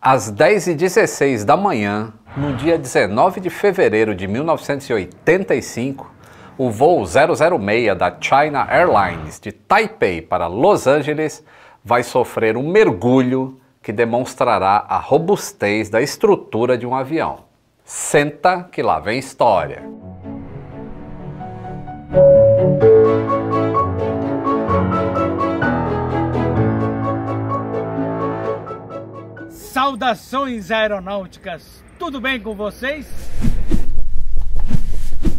Às 10h16 da manhã, no dia 19 de fevereiro de 1985, o voo 006 da China Airlines de Taipei para Los Angeles vai sofrer um mergulho que demonstrará a robustez da estrutura de um avião. Senta que lá vem história. Saudações aeronáuticas, tudo bem com vocês?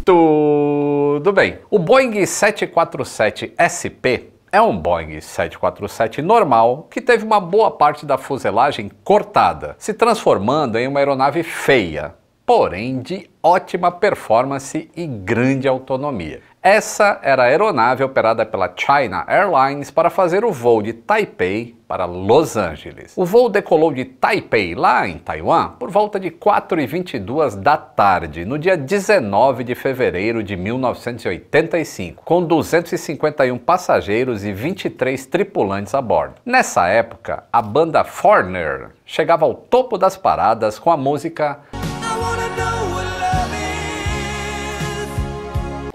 Tudo bem. O Boeing 747 SP é um Boeing 747 normal que teve uma boa parte da fuselagem cortada, se transformando em uma aeronave feia, porém de ótima performance e grande autonomia. Essa era a aeronave operada pela China Airlines para fazer o voo de Taipei para Los Angeles. O voo decolou de Taipei, lá em Taiwan, por volta de 4h22 da tarde, no dia 19 de fevereiro de 1985, com 251 passageiros e 23 tripulantes a bordo. Nessa época, a banda Foreigner chegava ao topo das paradas com a música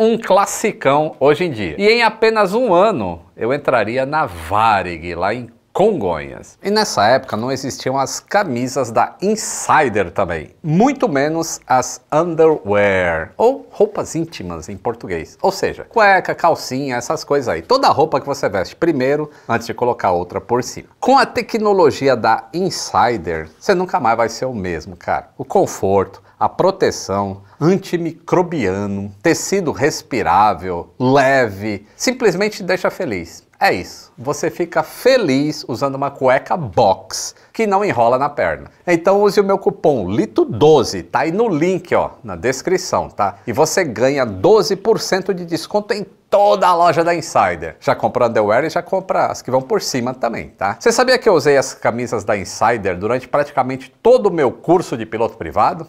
um classicão hoje em dia. E em apenas um ano, eu entraria na Varig, lá em Congonhas. E nessa época não existiam as camisas da Insider também, muito menos as underwear, ou roupas íntimas em português. Ou seja, cueca, calcinha, essas coisas aí. Toda a roupa que você veste primeiro, antes de colocar outra por cima. Com a tecnologia da Insider, você nunca mais vai ser o mesmo, cara. O conforto, a proteção, antimicrobiano, tecido respirável, leve, simplesmente deixa feliz. É isso, você fica feliz usando uma cueca box que não enrola na perna. Então use o meu cupom LITO12, tá aí no link, ó, na descrição, tá? E você ganha 12% de desconto em toda a loja da Insider. Já compra underwear e já compra as que vão por cima também, tá? Você sabia que eu usei as camisas da Insider durante praticamente todo o meu curso de piloto privado?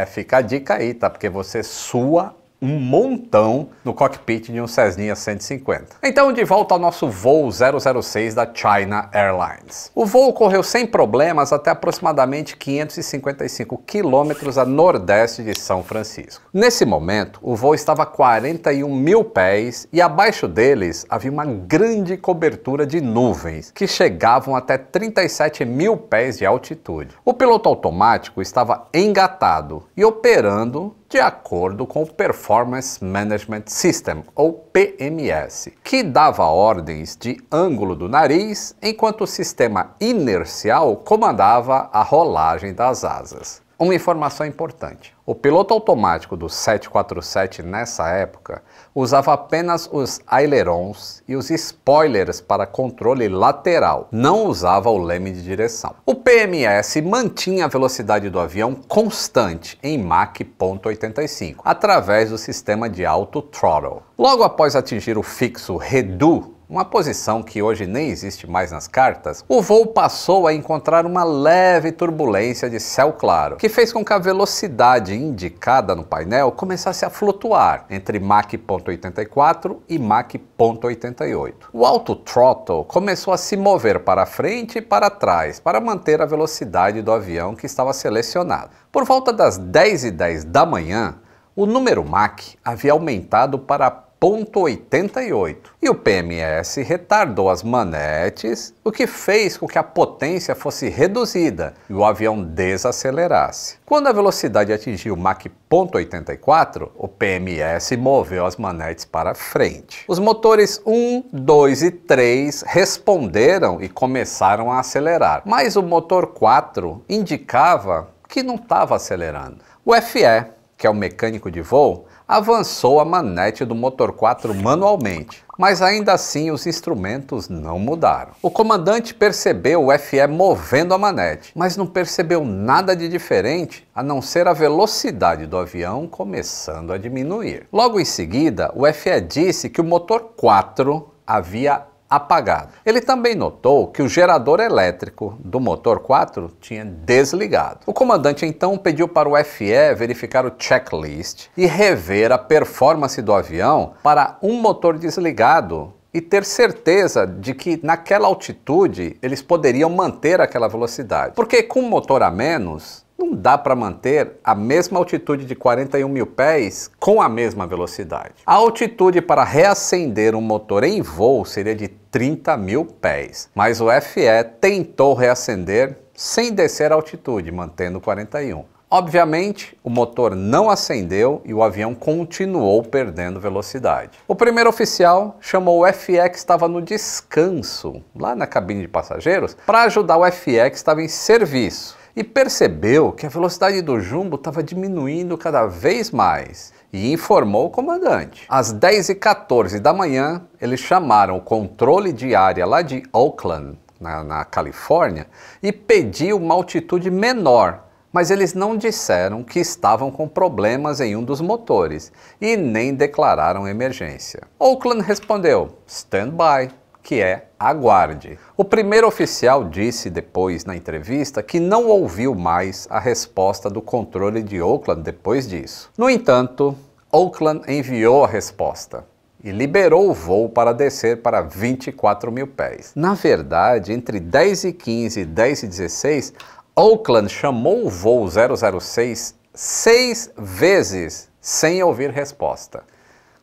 Fica a dica aí, tá? Porque você sua um montão no cockpit de um Cessninha 150. Então, de volta ao nosso voo 006 da China Airlines. O voo ocorreu sem problemas até aproximadamente 555 quilômetros a nordeste de São Francisco. Nesse momento, o voo estava a 41 mil pés e abaixo deles havia uma grande cobertura de nuvens que chegavam até 37 mil pés de altitude. O piloto automático estava engatado e operando de acordo com o Performance Management System, ou PMS, que dava ordens de ângulo do nariz, enquanto o sistema inercial comandava a rolagem das asas. Uma informação importante: o piloto automático do 747 nessa época usava apenas os ailerons e os spoilers para controle lateral, não usava o leme de direção. O PMS mantinha a velocidade do avião constante em Mach 0.85, através do sistema de auto throttle. Logo após atingir o fixo Redo, uma posição que hoje nem existe mais nas cartas, o voo passou a encontrar uma leve turbulência de céu claro, que fez com que a velocidade indicada no painel começasse a flutuar entre Mach 0.84 e Mach 0.88. O auto throttle começou a se mover para frente e para trás para manter a velocidade do avião que estava selecionado. Por volta das 10h10 da manhã, o número Mach havia aumentado para 0.88 e o PMS retardou as manetes, o que fez com que a potência fosse reduzida e o avião desacelerasse. Quando a velocidade atingiu Mach 0.84, o PMS moveu as manetes para frente. Os motores 1, 2 e 3 responderam e começaram a acelerar, mas o motor 4 indicava que não estava acelerando. O FE, que é o mecânico de voo, avançou a manete do motor 4 manualmente, mas ainda assim os instrumentos não mudaram. O comandante percebeu o FE movendo a manete, mas não percebeu nada de diferente a não ser a velocidade do avião começando a diminuir. Logo em seguida, o FE disse que o motor 4 havia apagado. Ele também notou que o gerador elétrico do motor 4 tinha desligado. O comandante então pediu para o FE verificar o checklist e rever a performance do avião para um motor desligado e ter certeza de que naquela altitude eles poderiam manter aquela velocidade. Porque com motor a menos, não dá para manter a mesma altitude de 41 mil pés com a mesma velocidade. A altitude para reacender um motor em voo seria de 30 mil pés, mas o FE tentou reacender sem descer a altitude, mantendo 41. Obviamente, o motor não acendeu e o avião continuou perdendo velocidade. O primeiro oficial chamou o FE que estava no descanso, lá na cabine de passageiros, para ajudar o FE que estava em serviço. E percebeu que a velocidade do jumbo estava diminuindo cada vez mais e informou o comandante. Às 10h14 da manhã, eles chamaram o controle de área lá de Oakland, na Califórnia, e pediu uma altitude menor. Mas eles não disseram que estavam com problemas em um dos motores e nem declararam emergência. Oakland respondeu, stand by, que é aguarde. O primeiro oficial disse depois na entrevista que não ouviu mais a resposta do controle de Oakland depois disso. No entanto, Oakland enviou a resposta e liberou o voo para descer para 24 mil pés. Na verdade, entre 10h15 e 10h16, Oakland chamou o voo 006 6 vezes sem ouvir resposta.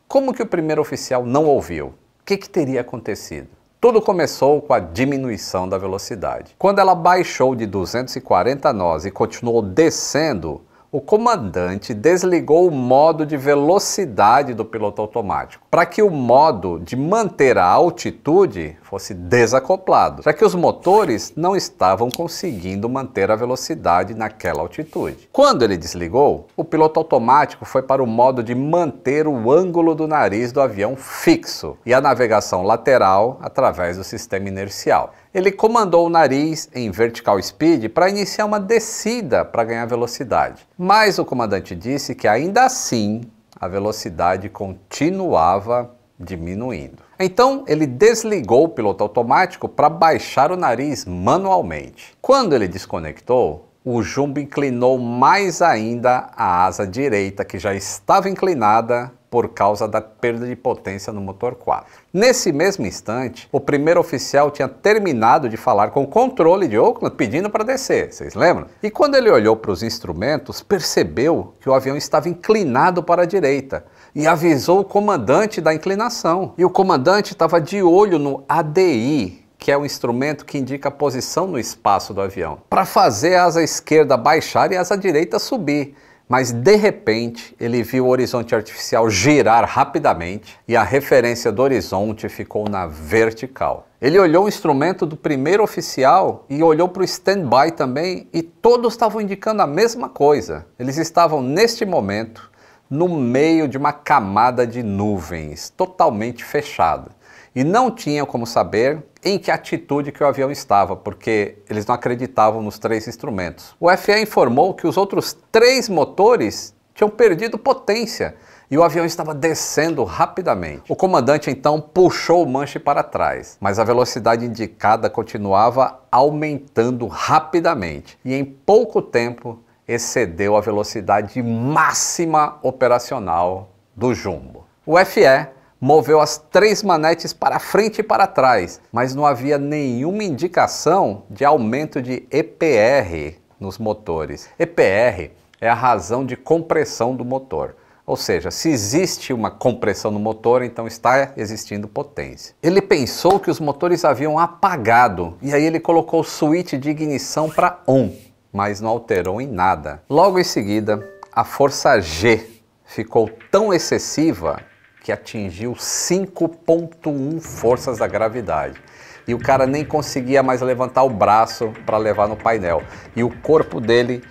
Como que o primeiro oficial não ouviu? O que teria acontecido? Tudo começou com a diminuição da velocidade. Quando ela baixou de 240 nós e continuou descendo, o comandante desligou o modo de velocidade do piloto automático, para que o modo de manter a altitude fosse desacoplado, já que os motores não estavam conseguindo manter a velocidade naquela altitude. Quando ele desligou, o piloto automático foi para o modo de manter o ângulo do nariz do avião fixo e a navegação lateral através do sistema inercial. Ele comandou o nariz em vertical speed para iniciar uma descida para ganhar velocidade. Mas o comandante disse que ainda assim a velocidade continuava diminuindo. Então ele desligou o piloto automático para baixar o nariz manualmente. Quando ele desconectou, o jumbo inclinou mais ainda a asa direita, que já estava inclinada por causa da perda de potência no motor 4. Nesse mesmo instante, o primeiro oficial tinha terminado de falar com o controle de Oakland pedindo para descer, vocês lembram? E quando ele olhou para os instrumentos, percebeu que o avião estava inclinado para a direita e avisou o comandante da inclinação. E o comandante estava de olho no ADI, que é o instrumento que indica a posição no espaço do avião, para fazer a asa esquerda baixar e a asa direita subir. Mas de repente ele viu o horizonte artificial girar rapidamente e a referência do horizonte ficou na vertical. Ele olhou o instrumento do primeiro oficial e olhou para o stand-by também e todos estavam indicando a mesma coisa. Eles estavam neste momento no meio de uma camada de nuvens totalmente fechada. E não tinham como saber em que atitude que o avião estava, porque eles não acreditavam nos 3 instrumentos. O FE informou que os outros 3 motores tinham perdido potência e o avião estava descendo rapidamente. O comandante então puxou o manche para trás, mas a velocidade indicada continuava aumentando rapidamente e em pouco tempo excedeu a velocidade máxima operacional do jumbo. O FE moveu as 3 manetes para frente e para trás, mas não havia nenhuma indicação de aumento de EPR nos motores. EPR é a razão de compressão do motor. Ou seja, se existe uma compressão no motor, então está existindo potência. Ele pensou que os motores haviam apagado e aí ele colocou o switch de ignição para on, mas não alterou em nada. Logo em seguida, a força G ficou tão excessiva que atingiu 5,1 forças da gravidade. E o cara nem conseguia mais levantar o braço para levar no painel. E o corpo dele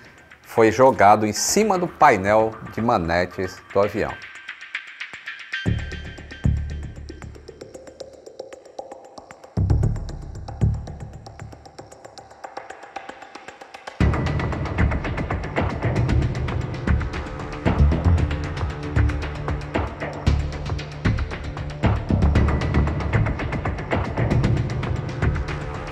foi jogado em cima do painel de manetes do avião.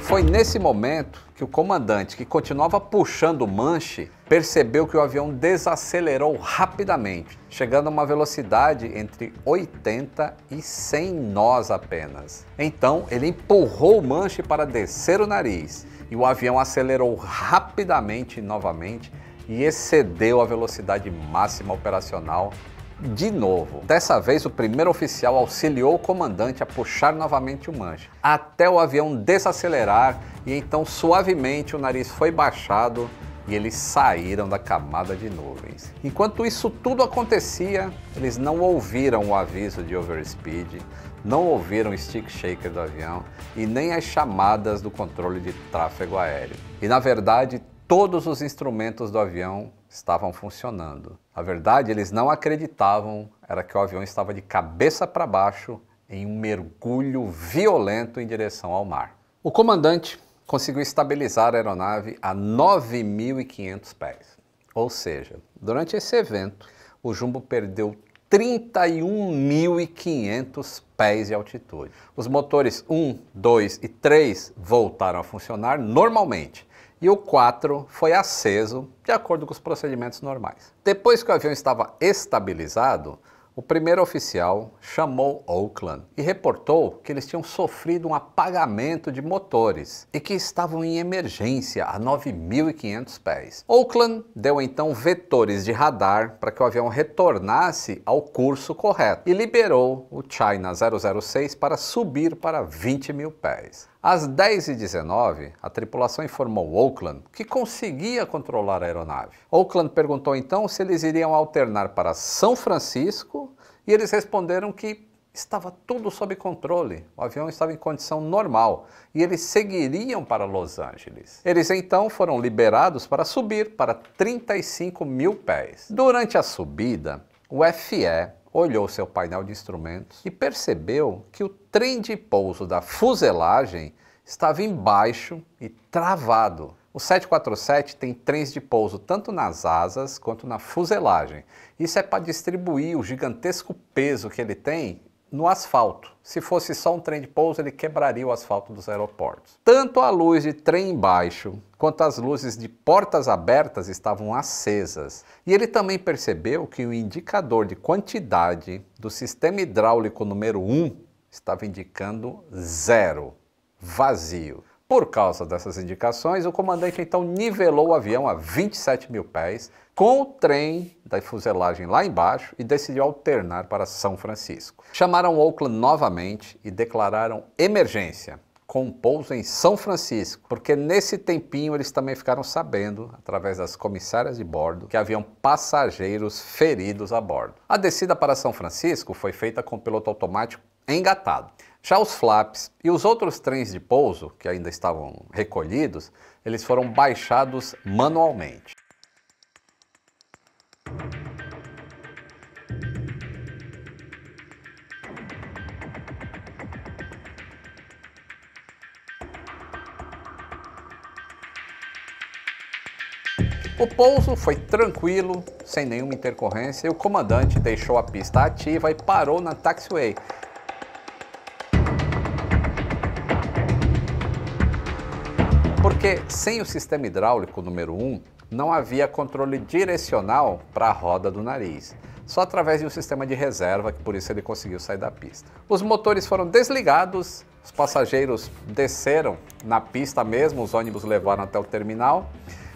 Foi nesse momento que o comandante, que continuava puxando o manche, percebeu que o avião desacelerou rapidamente, chegando a uma velocidade entre 80 e 100 nós apenas. Então ele empurrou o manche para descer o nariz e o avião acelerou rapidamente novamente e excedeu a velocidade máxima operacional de novo. Dessa vez o primeiro oficial auxiliou o comandante a puxar novamente o manche, até o avião desacelerar e então suavemente o nariz foi baixado e eles saíram da camada de nuvens. Enquanto isso tudo acontecia, eles não ouviram o aviso de overspeed, não ouviram o stick shaker do avião e nem as chamadas do controle de tráfego aéreo. E na verdade todos os instrumentos do avião estavam funcionando. Na verdade, eles não acreditavam era que o avião estava de cabeça para baixo em um mergulho violento em direção ao mar. O comandante conseguiu estabilizar a aeronave a 9.500 pés. Ou seja, durante esse evento, o Jumbo perdeu 31.500 pés de altitude. Os motores 1, 2 e 3 voltaram a funcionar normalmente. E o 4 foi aceso de acordo com os procedimentos normais. Depois que o avião estava estabilizado, o primeiro oficial chamou Oakland e reportou que eles tinham sofrido um apagamento de motores e que estavam em emergência a 9.500 pés. Oakland deu então vetores de radar para que o avião retornasse ao curso correto e liberou o China 006 para subir para 20.000 pés. Às 10h19, a tripulação informou Oakland que conseguia controlar a aeronave. Oakland perguntou então se eles iriam alternar para São Francisco e eles responderam que estava tudo sob controle, o avião estava em condição normal e eles seguiriam para Los Angeles. Eles então foram liberados para subir para 35.000 pés. Durante a subida, o FE olhou seu painel de instrumentos e percebeu que o trem de pouso da fuselagem estava embaixo e travado. O 747 tem trens de pouso tanto nas asas quanto na fuselagem. Isso é para distribuir o gigantesco peso que ele tem no asfalto. Se fosse só um trem de pouso, ele quebraria o asfalto dos aeroportos. Tanto a luz de trem embaixo quanto as luzes de portas abertas estavam acesas. E ele também percebeu que o indicador de quantidade do sistema hidráulico número 1 estava indicando 0, vazio. Por causa dessas indicações, o comandante então nivelou o avião a 27.000 pés com o trem da fuselagem lá embaixo e decidiu alternar para São Francisco. Chamaram Oakland novamente e declararam emergência com um pouso em São Francisco, porque nesse tempinho eles também ficaram sabendo, através das comissárias de bordo, que haviam passageiros feridos a bordo. A descida para São Francisco foi feita com o piloto automático engatado. Já os flaps e os outros trens de pouso, que ainda estavam recolhidos, eles foram baixados manualmente. O pouso foi tranquilo, sem nenhuma intercorrência, e o comandante deixou a pista ativa e parou na taxiway. Porque sem o sistema hidráulico número 1, não havia controle direcional para a roda do nariz. Só através de um sistema de reserva, que por isso ele conseguiu sair da pista. Os motores foram desligados, os passageiros desceram na pista mesmo, os ônibus levaram até o terminal.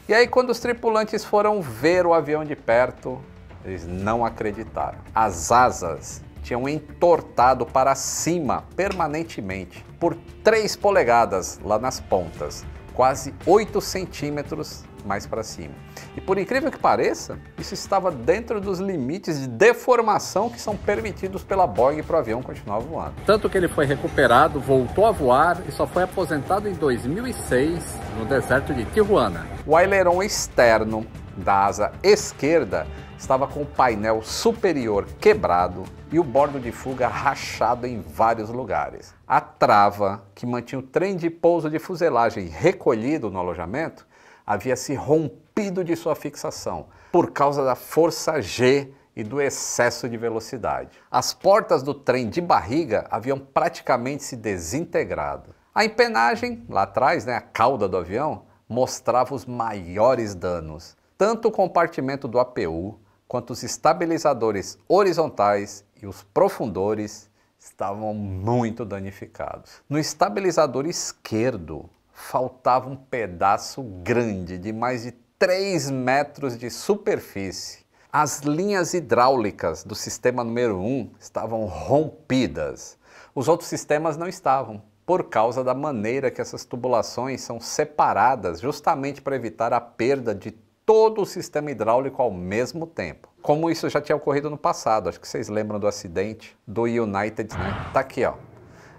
E aí quando os tripulantes foram ver o avião de perto, eles não acreditaram. As asas tinham entortado para cima permanentemente, por 3 polegadas lá nas pontas, quase 8 centímetros mais para cima. E por incrível que pareça, isso estava dentro dos limites de deformação que são permitidos pela Boeing para o avião continuar voando. Tanto que ele foi recuperado, voltou a voar e só foi aposentado em 2006 no deserto de Tijuana. O aileron externo da asa esquerda estava com o painel superior quebrado e o bordo de fuga rachado em vários lugares. A trava, que mantinha o trem de pouso de fuselagem recolhido no alojamento, havia se rompido de sua fixação por causa da força G e do excesso de velocidade. As portas do trem de barriga haviam praticamente se desintegrado. A empenagem, lá atrás, a cauda do avião, mostrava os maiores danos. Tanto o compartimento do APU, quanto os estabilizadores horizontais e os profundores estavam muito danificados. No estabilizador esquerdo, faltava um pedaço grande de mais de 3 metros de superfície. As linhas hidráulicas do sistema número 1 estavam rompidas. Os outros sistemas não estavam, por causa da maneira que essas tubulações são separadas, justamente para evitar a perda de todo o sistema hidráulico ao mesmo tempo. Como isso já tinha ocorrido no passado, acho que vocês lembram do acidente do United, né? Tá aqui, ó.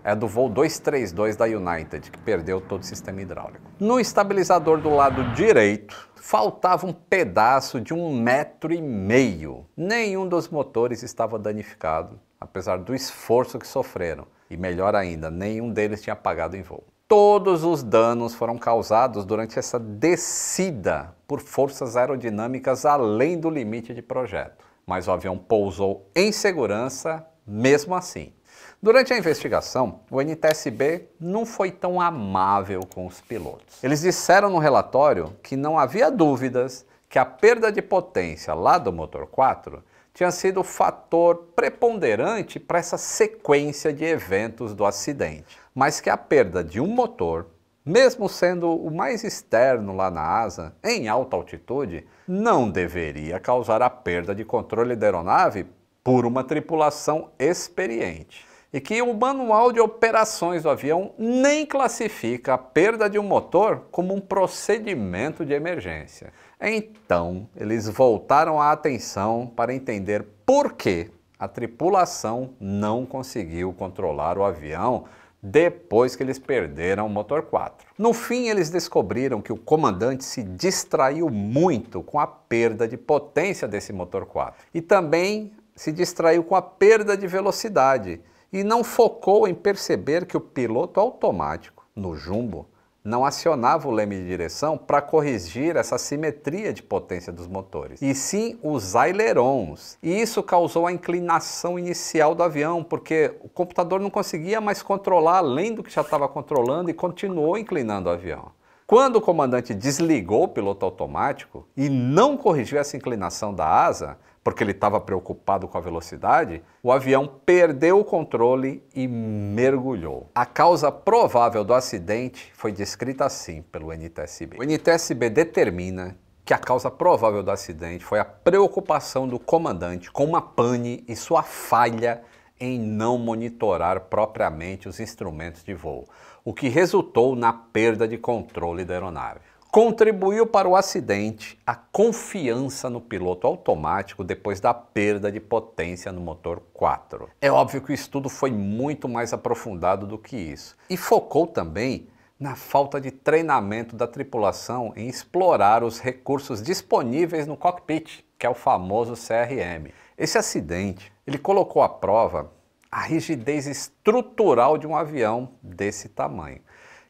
É do voo 232 da United, que perdeu todo o sistema hidráulico. No estabilizador do lado direito, faltava um pedaço de 1,5 m. Nenhum dos motores estava danificado, apesar do esforço que sofreram. E melhor ainda, nenhum deles tinha apagado em voo. Todos os danos foram causados durante essa descida por forças aerodinâmicas além do limite de projeto. Mas o avião pousou em segurança mesmo assim. Durante a investigação, o NTSB não foi tão amável com os pilotos. Eles disseram no relatório que não havia dúvidas que a perda de potência lá do motor 4 tinha sido o fator preponderante para essa sequência de eventos do acidente, mas que a perda de um motor, mesmo sendo o mais externo lá na asa, em alta altitude, não deveria causar a perda de controle da aeronave por uma tripulação experiente. E que o manual de operações do avião nem classifica a perda de um motor como um procedimento de emergência. Então, eles voltaram a atenção para entender por que a tripulação não conseguiu controlar o avião depois que eles perderam o motor 4. No fim, eles descobriram que o comandante se distraiu muito com a perda de potência desse motor 4 e também se distraiu com a perda de velocidade e não focou em perceber que o piloto automático, no jumbo, não acionava o leme de direção para corrigir essa simetria de potência dos motores, e sim os ailerons. E isso causou a inclinação inicial do avião, porque o computador não conseguia mais controlar além do que já estava controlando e continuou inclinando o avião. Quando o comandante desligou o piloto automático e não corrigiu essa inclinação da asa, porque ele estava preocupado com a velocidade, o avião perdeu o controle e mergulhou. A causa provável do acidente foi descrita assim pelo NTSB. O NTSB determina que a causa provável do acidente foi a preocupação do comandante com uma pane e sua falha em não monitorar propriamente os instrumentos de voo, o que resultou na perda de controle da aeronave. Contribuiu para o acidente a confiança no piloto automático depois da perda de potência no motor 4. É óbvio que o estudo foi muito mais aprofundado do que isso e focou também na falta de treinamento da tripulação em explorar os recursos disponíveis no cockpit, que é o famoso CRM. Esse acidente, ele colocou à prova a rigidez estrutural de um avião desse tamanho,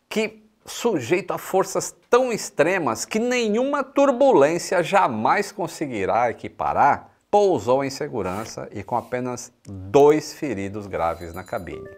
que sujeito a forças tão extremas que nenhuma turbulência jamais conseguirá equiparar, pousou em segurança e com apenas 2 feridos graves na cabine,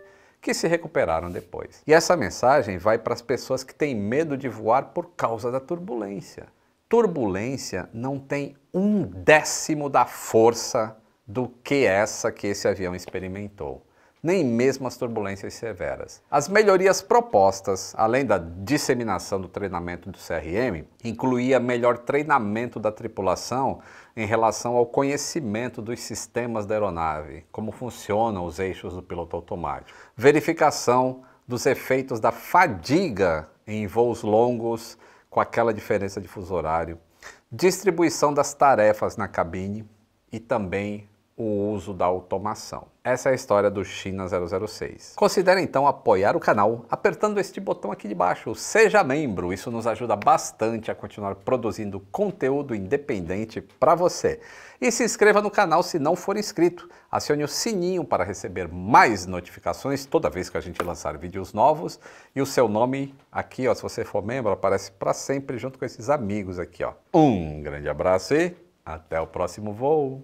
que se recuperaram depois. E essa mensagem vai para as pessoas que têm medo de voar por causa da turbulência. Turbulência não tem 1/10 da força do que esse avião experimentou. Nem mesmo as turbulências severas. As melhorias propostas, além da disseminação do treinamento do CRM, incluía melhor treinamento da tripulação em relação ao conhecimento dos sistemas da aeronave, como funcionam os eixos do piloto automático, verificação dos efeitos da fadiga em voos longos com aquela diferença de fuso horário, distribuição das tarefas na cabine e também o uso da automação. Essa é a história do China 006. Considere então apoiar o canal apertando este botão aqui de baixo, seja membro, isso nos ajuda bastante a continuar produzindo conteúdo independente para você. E se inscreva no canal se não for inscrito, acione o sininho para receber mais notificações toda vez que a gente lançar vídeos novos e o seu nome aqui, ó, se você for membro, aparece para sempre junto com esses amigos aqui, ó. Um grande abraço e até o próximo voo!